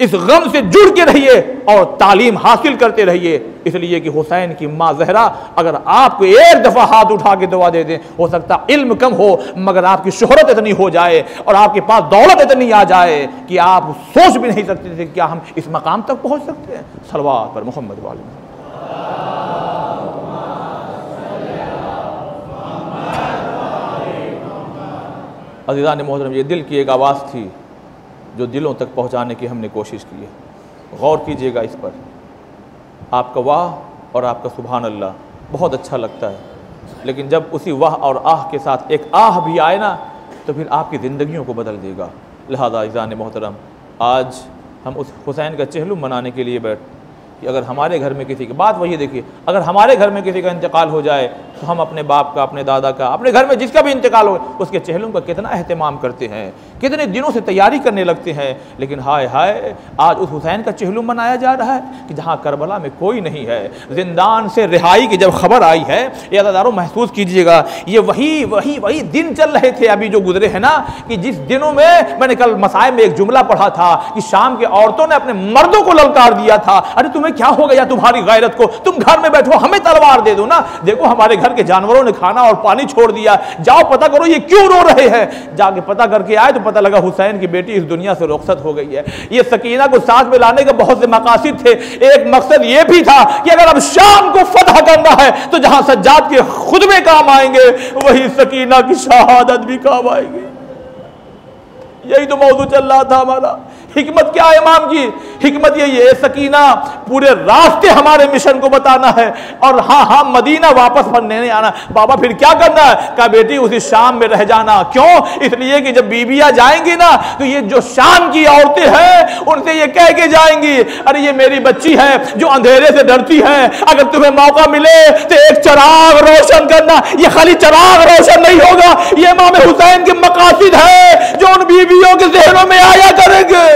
इस गम से जुड़ के रहिए और तालीम हासिल करते रहिए, इसलिए कि हुसैन की माँ ज़हरा अगर आपको एक दफ़ा हाथ उठा के दुआ दे दें, हो सकता इल्म कम हो मगर आपकी शोहरत इतनी हो जाए और आपके पास दौलत इतनी आ जाए कि आप सोच भी नहीं सकते थे क्या हम इस मकाम तक पहुँच सकते हैं। सलवात पर मोहम्मद वाले। अज़ीज़ान मोहतरम, ये दिल की एक आवाज़ थी जो दिलों तक पहुंचाने की हमने कोशिश की है। गौर कीजिएगा इस पर। आपका वाह और आपका सुभान अल्लाह बहुत अच्छा लगता है, लेकिन जब उसी वाह और आह के साथ एक आह भी आए ना, तो फिर आपकी ज़िंदगियों को बदल देगा। लिहाजा अज़ीज़ान मोहतरम, आज हम उस हुसैन का चहलुम मनाने के लिए बैठ कि अगर हमारे घर में किसी की बात, वही देखिए, अगर हमारे घर में किसी का इंतकाल हो जाए तो हम अपने बाप का, अपने दादा का, अपने घर में जिसका भी इंतकाल हो, उसके चहलुम का कितना अहतमाम करते हैं, कितने दिनों से तैयारी करने लगते हैं। लेकिन हाय हाय, आज उस हुसैन का चहलुम मनाया जा रहा है कि जहाँ करबला में कोई नहीं है। जिंदान से रिहाई की जब खबर आई है, ये अज़ादारों महसूस कीजिएगा, ये वही दिन चल रहे थे अभी जो गुजरे हैं ना, कि जिस दिनों में मैंने कल मसाए में एक जुमला पढ़ा था कि शाम के औरतों ने अपने मर्दों को ललकार दिया था, अरे तुम्हें क्या हो गया तुम्हारी गैरत को, तुम घर में बैठो, हमें तलवार दे दो ना, देखो हमारे घर के जानवरों ने खाना और पानी छोड़ दिया, जाओ पता करो ये क्यों रो रहे हैं। जाके पता करके आए तो पता लगा हुसैन की बेटी इस दुनिया से रुखसत हो गई है। ये सकीना को साथ में लाने के बहुत से मकासद थे। एक मकसद ये भी था कि अगर अब शाम को फतह करना है तो जहां सज्जाद के खुतबे काम आएंगे वही सकीना की शहादत भी काम आएगी। यही तो मौजू चल रहा था हमारा। हिकमत क्या है इमाम की? हिकमत यही है, सकीना पूरे रास्ते हमारे मिशन को बताना है और हाँ मदीना वापस बनने आना। बाबा फिर क्या करना है? कहा बेटी उसी शाम में रह जाना। क्यों? इसलिए कि जब बीबियां जाएंगी ना तो ये जो शाम की औरतें हैं उनसे ये कह के जाएंगी, अरे ये मेरी बच्ची है जो अंधेरे से डरती है, अगर तुम्हें मौका मिले तो एक चिराग रोशन करना। ये खाली चिराग रोशन नहीं होगा, ये इमाम हुसैन के मकासद है जो उन बीबियों के जहनों में आया करेंगे।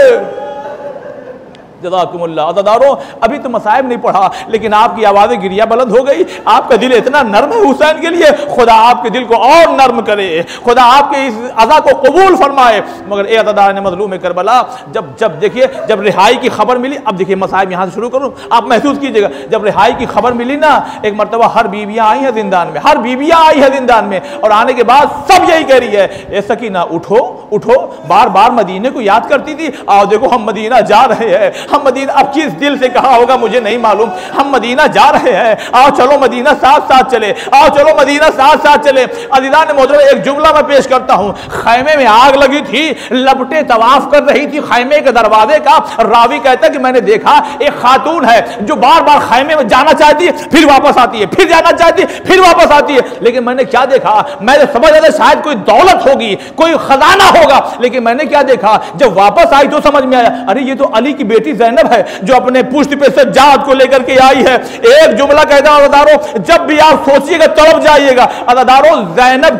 जज़ाकुमुल्लाह। अज़ादारों, अभी तो मसाइब नहीं पढ़ा लेकिन आपकी आवाज़ें गिरिया बुलंद हो गई। आपका दिल इतना नर्म है हुसैन के लिए, खुदा आपके दिल को और नर्म करे, खुदा आपके इस अज़ा को कबूल फरमाए। मगर ए अज़ादार ने मज़लूम करबला जब देखिए जब रिहाई की खबर मिली, अब देखिए मसाइब यहाँ से शुरू करूँ, आप महसूस कीजिएगा। जब रिहाई की खबर मिली ना, एक मरतबा हर बीबियाँ आई हैं जिंदान में, हर बीबियाँ आई है जिंदान में, और आने के बाद सब यही कह रही है, ए सकीना उठो उठो। बार बार मदीने को याद करती थी, आओ देखो हम मदीना जा रहे हैं, हम मदीना। अब किस दिल से कहा होगा मुझे नहीं मालूम, हम मदीना जा रहे हैं, आओ चलो मदीना साथ साथ चले, आओ चलो मदीना साथ साथ चले। अज़ीज़ान मोहतरम, एक जुमला मैं पेश करता हूं। खैमे में आग लगी थी, लपटे तवाफ कर रही थी खैमे के दरवाजे का। रावी कहता है कि मैंने देखा एक खातून है जो बार बार खैमे में जाना चाहती है, फिर वापस आती है, फिर जाना चाहती है, फिर वापस आती है। लेकिन मैंने क्या देखा, मैंने समझ आया शायद कोई दौलत होगी, कोई खजाना होगा, लेकिन मैंने क्या देखा, जब वापस आई तो समझ में आया, अरे ये तो अली की बेटी ज़ैनब है जो अपने पुष्ट पे सज्जाद को लेकर के आई है। एक जुमला कहता हूं अज़ादारों, जब भी आप सोचिएगा तड़प जाइएगा। अज़ादारों, ज़ैनब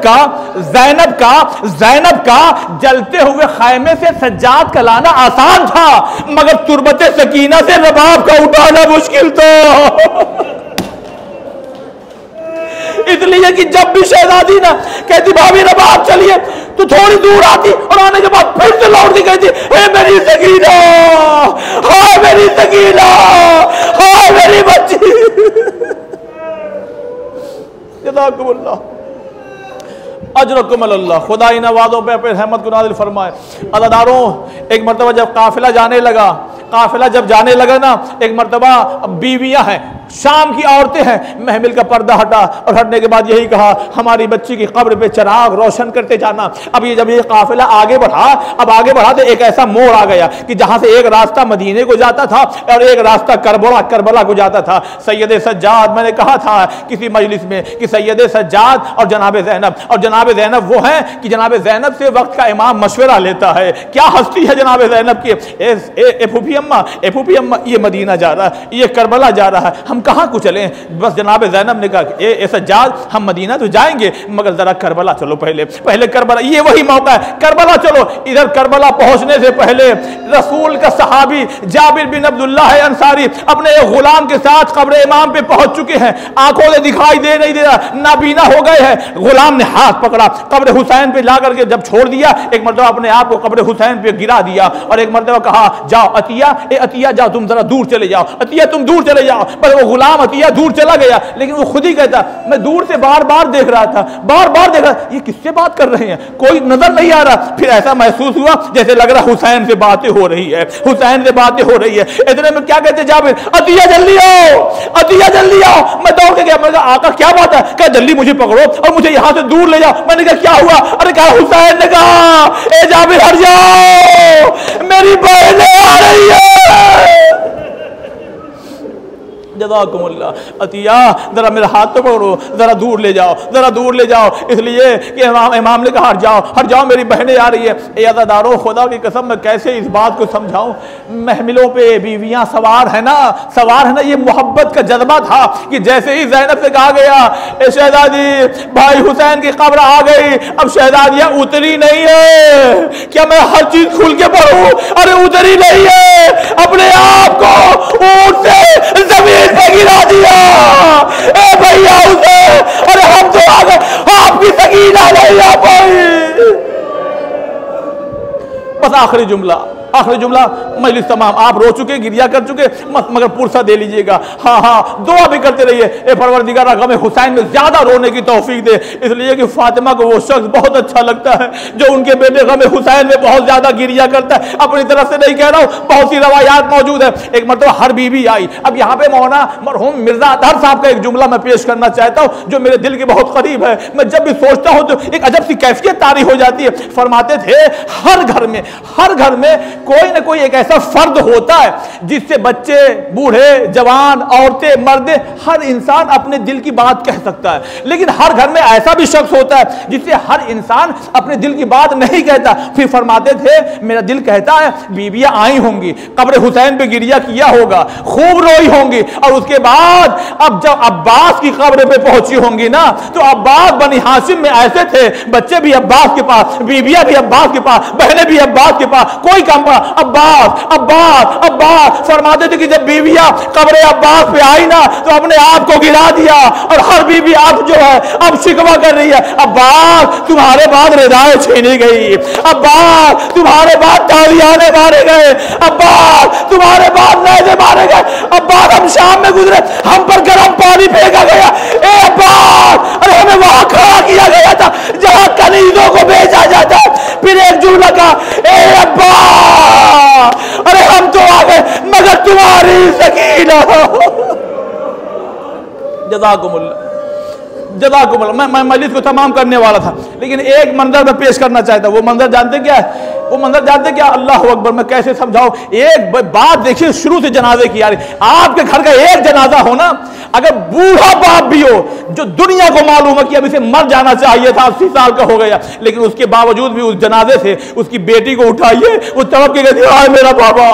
का जलते हुए खैमे से सज्जाद का लाना आसान था, मगर तुरबते सकीना से रबाब का उठाना मुश्किल था। इसलिए कि जब भी शहजादी ना कहती भाभी रबाब चलिए तो थोड़ी दूर आती और आने के बाद फिर से लौटती, कहती हे मेरी सकीना, हाय मेरी सकीना, हाय मेरी बच्ची। जज़ाकुमुल्लाह, अजरकुमुल्लाह। खुदा इन आवाज़ों पे अपने रहमत को नाज़िल फरमाए। अज़ादारों, एक मरतबा जब काफिला जाने लगा, काफिला जब जाने लगा ना, एक मरतबा बीवियां हैं, शाम की औरतें हैं, महमिल का पर्दा हटा और हटने के बाद यही कहा, हमारी बच्ची की कब्र पे चिराग रोशन करते जाना। अब ये जब ये काफिला आगे बढ़ा, अब आगे बढ़ा तो एक ऐसा मोड़ आ गया कि जहां से एक रास्ता मदीने को जाता था और एक रास्ता करबला को जाता था। सैयद सज्जाद, मैंने कहा था किसी मजलिस में कि सैयद सज्जाद और जनाब ज़ैनब, और जनाब ज़ैनब वो है कि जनाब ज़ैनब से वक्त का इमाम मशवरा लेता है। क्या हस्ती है जनाब ज़ैनब की। ए फूफी अम्मा, ये मदीना जा रहा है, ये करबला जा रहा है, हम कहाँ को चलें। बस जनाब ज़ैनब ने कहा ए सज्जाद, हम मदीना तो जाएंगे मगर जरा करबला चलो, पहले करबला, ये वही मौका है, करबला चलो। इधर करबला पहुंचने से पहले रसूल का सहाबी जाबिर बिन अब्दुल्लाह अंसारी अपने एक गुलाम के साथ कब्र इमाम पे पहुंच चुके हैं। आंखों से दिखाई दे नहीं दे रहा, नाबीना हो गए हैं। गुलाम ने हाथ पकड़ा, कब्र हुसैन पे ला करके जब छोड़ दिया, एक मरतबा अपने आप को कब्र हुसैन पे गिरा दिया और एक मरतबा कहा, जाओ अतिया, ए अतिया जाओ, तुम जरा दूर चले जाओ, अतिया तुम दूर चले जाओ। पर वो गुलाम अतिया दूर चला गया, लेकिन वो खुद ही कहता, मैं दूर से बार बार देख रहा था, बार बार देख रहा, ये किससे बात कर रहे हैं, कोई नजर नहीं आ रहा। फिर ऐसा महसूस हुआ जैसे लग रहा हुसैन से बातें हो रही है, हुसैन से बातें हो रही है। इतने में क्या कहते जाबिर, अतिया जल्दी आओ, अतिया जल्दी आओ। मैं दौड़ के गया, मैंने कहा आका क्या बात है। कहा जल्दी मुझे पकड़ो और मुझे यहां से दूर ले जाओ। मैंने कहा क्या हुआ। अरे कहा हुसैन ने कहा, ए जाबिर हट जाओ, मेरी बहनें आ रही है। जज़ाकुमुल्लाह। अतिया जरा मेरा हाथ तो पकड़ो, जरा दूर ले जाओ, जरा दूर ले जाओ। इसलिए कि इमाम ने कहा हट जाओ मेरी बहनें आ रही है। ए अज़ादारों, खुदा की कसम मैं कैसे इस बात को समझाऊं। महमिलों पे बीवियां सवार है ना, ये मोहब्बत का जज्बा था कि जैसे ही ज़ैनब से कहा गया, ए शहजादी भाई हुसैन की कब्र आ गई, अब शहजादियां उतरी नहीं है, क्या मैं हर चीज खुल के पढ़ूं। अरे उतरी नहीं है, अपने आप को ऊंट से जमीन पे गिरा दिया। ए भैया उसे, अरे हम तो आ गए, आपकी सकीना नहीं आ पाई। बस आखिरी जुमला, आखिरी जुमला, मजलिस तमाम, आप रो चुके, गिरिया कर चुके, मगर पुरसा दे लीजिएगा। हाँ हाँ, दुआ भी करते रहिए, ए परवरदिगार गम हुसैन में ज्यादा रोने की तौफीक दे, इसलिए कि फातिमा को वो शख्स बहुत अच्छा लगता है जो उनके बेटे गम हुसैन में बहुत ज्यादा गिरिया करता है। अपनी तरफ से नहीं कह रहा हूं, बहुत सी रवायात मौजूद है। एक मरतबा हर बीवी आई। अब यहाँ पे मौलाना मरहूम मिर्जा अतहर साहब का एक जुमला मैं पेश करना चाहता हूं जो मेरे दिल के बहुत करीब है। मैं जब भी सोचता हूं तो एक अजब सी कैफियत तारी हो जाती है। फरमाते थे हर घर में कोई ना कोई एक ऐसा फर्द होता है जिससे बच्चे, बूढ़े, जवान, औरतें, मर्द, हर इंसान अपने दिल की बात कह सकता है। लेकिन हर घर में ऐसा भी शख्स होता है जिससे हर इंसान अपने दिल की बात नहीं कहता। फिर फरमाते थे मेरा दिल कहता है बीबियां आई होंगी, कब्र हुसैन पे गिरिया किया होगा, खूब रोई होंगी, और उसके बाद अब जब अब्बास की कब्र पे पहुंची होंगी ना, तो अब्बास बनी हाशिम में ऐसे थे, बच्चे भी अब्बास के पास, बीबियां भी अब्बास के पास, बहनें भी अब्बास के पास, कोई कम अब्बास अब्बास अब्बास। फरमाते थे कि जब बीबियां कब्र अब्बास पे आई ना तो अपने आप को गिरा दिया, और हर बीबी अब जो है अब शिकवा कर रही है, अब्बास तुम्हारे बाद रिदाएं छीनी गई, अब्बास तुम्हारे बाद तालियाने मारे गए, अब्बास तुम्हारे बाद नैज़े मारे गए, अब्बास हम शाम में गुजरे, हम पर गर्म पानी फेंका गया, ए अब्बास अरे हमें वहां खड़ा किया गया था जहां कनीजों को बेचा जाता। फिर एक जुमला का, ए अब्बास अरे हम तो आ गए मगर तुम्हारी सकीना। जज़ाकुमुल्लाह। मैं मजलिस को तमाम करने वाला था, लेकिन एक मंजर में पेश करना चाहता। वो मंजर जानते क्या है? वो मंजर जानते क्या? अल्लाह अकबर, मैं कैसे समझाऊं। एक बात देखिए शुरू से जनाजे की आ रही। आपके घर का एक जनाजा हो ना, अगर बूढ़ा बाप भी हो जो दुनिया को मालूम है कि अब इसे मर जाना चाहिए था, 80 साल का हो गया, लेकिन उसके बावजूद भी उस जनाजे से उसकी बेटी को उठाइए, वो तड़प के कहती है हाय मेरा बाबा,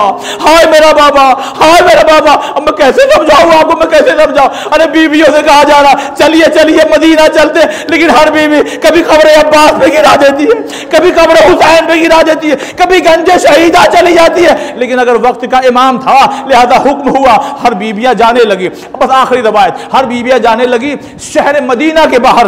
हाय मेरा बाबा, हाय मेरा बाबा। अब मैं कैसे समझाऊं आपको, मैं कैसे समझाऊं? अरे बीवियों से कहा जा रहा चलिए चलिए मदीना चलते, लेकिन हर बीवी कभी कब्र अब्बास पे गिरा देती है, कभी कब्र हुसैन पे गिरा देती है, कभी गंजे शहीदा चली जाती है। लेकिन अगर वक्त का इमाम था लिहाजा हुक्म हुआ, हर बीबियां जाने लगी। बस आखिरी रवायत, हर बीबियां जाने लगी। शहर मदीना के बाहर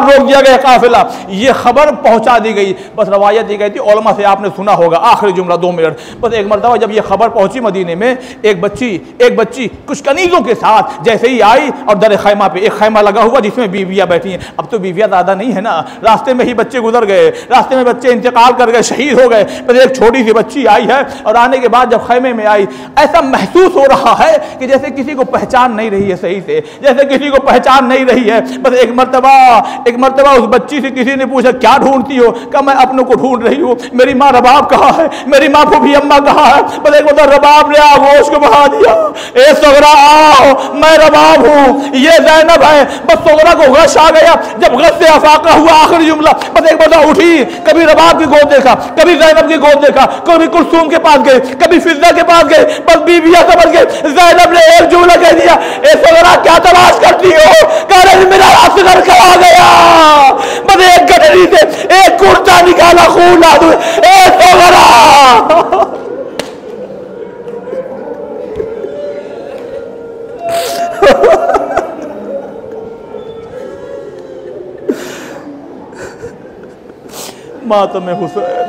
रोक दिया गया काफिला, ये खबर पहुंचा दी गई। बस रवायत ये कहती, उलमा से आपने सुना होगा, आखिरी जुमला 2 मिनट। बस एक मरतबा जब ये खबर पहुंची मदीने में, एक बच्ची कुछ कनीजों के साथ जैसे ही आई, और दर खैमा पे एक खैमा लगा हुआ जिसमें बीवियां बैठी हैं। अब तो बीवियां ज्यादा नहीं है ना, रास्ते में ही बच्चे गुजर गए, रास्ते में बच्चे इंतकाल कर गए, शहीद हो गए। बस एक छोटी सी बच्ची आई है, और आने के बाद जब खैमे में आई, ऐसा महसूस हो रहा है कि जैसे किसी को पहचान नहीं रही है सही से, जैसे किसी को पहचान नहीं रही है। बस एक मरतबा उस बच्ची से किसी ने पूछा क्या ढूंढती हो? कहा मैं अपनों को ढूंढ रही हूँ, मेरी माँ रबाब कहाँ है, मेरी माँ फूफी अम्मा कहाँ है? बस एक मतलब रबाब ने आगोश को बहा दिया, ए सोगरा आओ मैं रबाब हूँ, ये ज़ैनब है। बस सोगरा को गश आ गया, जब गश से अफाका हुआ आखिरी जुमला, बस एक मतलब उठी, कभी रबाब की गोद देखा, कभी ज़ैनब की गोद देखा, कभी कुलसूम के पास गए, कभी फिजा के पास गए। बस बीबियां समझ गए। ज़ैनब ने एक जुमला कह दिया, ए सोगरा क्या तलाश करती हो? कह रही मेरा असगर का आ गया। बस एक गठरी से एक कुर्ता निकाला, खून आ दो, ए सोगरा। मातम हुसैन।